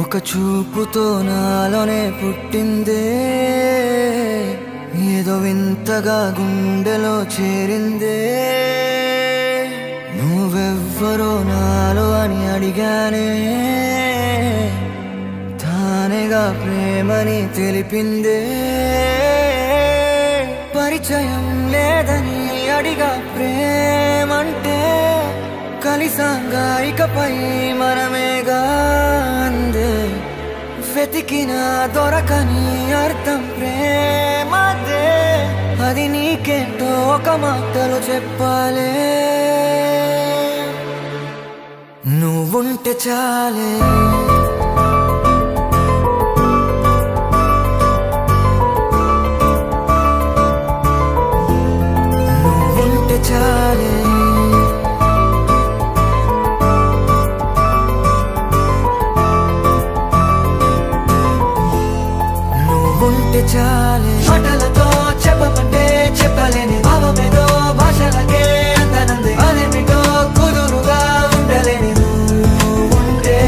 ఒక చూపుతో నాలోనే పుట్టిందే, ఏదో వింతగా గుండెలో చేరిందే. నువ్వెవ్వరో నాలో అని అడిగానే, తానేగా ప్రేమని తెలిపిందే. పరిచయం లేదని అడిగా ప్రేమంటే, కలిసాంగా ఇకపై మనమేగా అందే. వెతికిన దొరకని అర్థం ప్రేమదే, అది నీకేంటో ఒక మాటలో చెప్పాలే. నువ్వుంటే చాలే, నువ్వుంటే చాలే, ఉంటే చాలే. మాటలతో చెప్పమంటే చెప్పలేని భావమేదో భాషలకే అందనంది. అదేమిటో కుదురుగా ఉండలేని ఉంటే,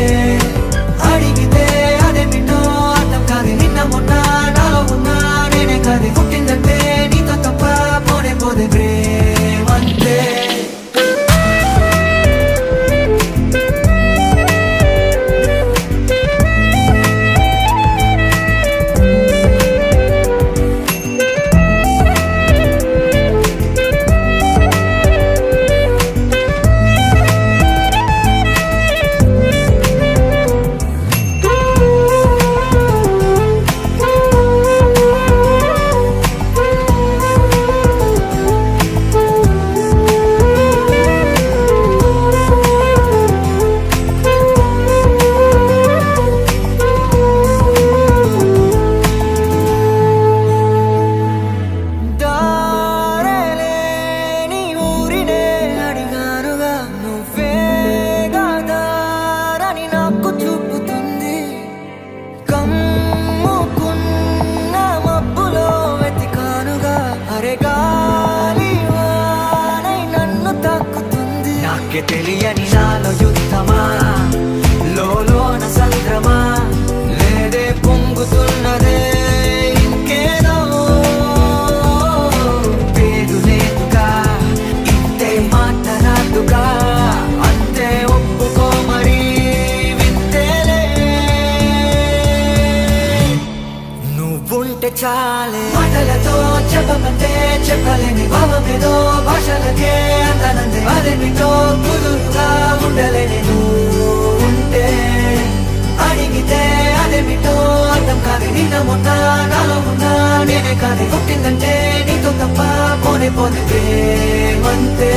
అడిగితే అదేమిటో అర్థం కాదు. నిన్న మొన్న నాలో ఉన్నా నేనే కాదు. పుట్టిందంటే నీతో తప్ప పోనే పోదే ప్రేమంతే. తెలియని నాలో యుద్ధమా, లోన సంద్రమా, లేదే పొంగుతున్నదే ఇంకేదో. పేరు లేదుగా, ఇంతే మాట రాదుగా, అంతే ఒప్పుకో మరి వింతేలే. నువ్వుంటే చాలే. మాటలతో చెప్పమంటే చెప్పలేని భావమేదో భాషలకే అందనంది. అదేమిటో కుదురుగా ఉండలేని ఉంటే, అడిగితే అదేమిటో అర్థం కాదు. నిన్న మొన్న నాలో ఉన్నా నేనే కాదు. పుట్టిందంటే నీతో తప్ప పోనే పోతే ప్రేమంతే.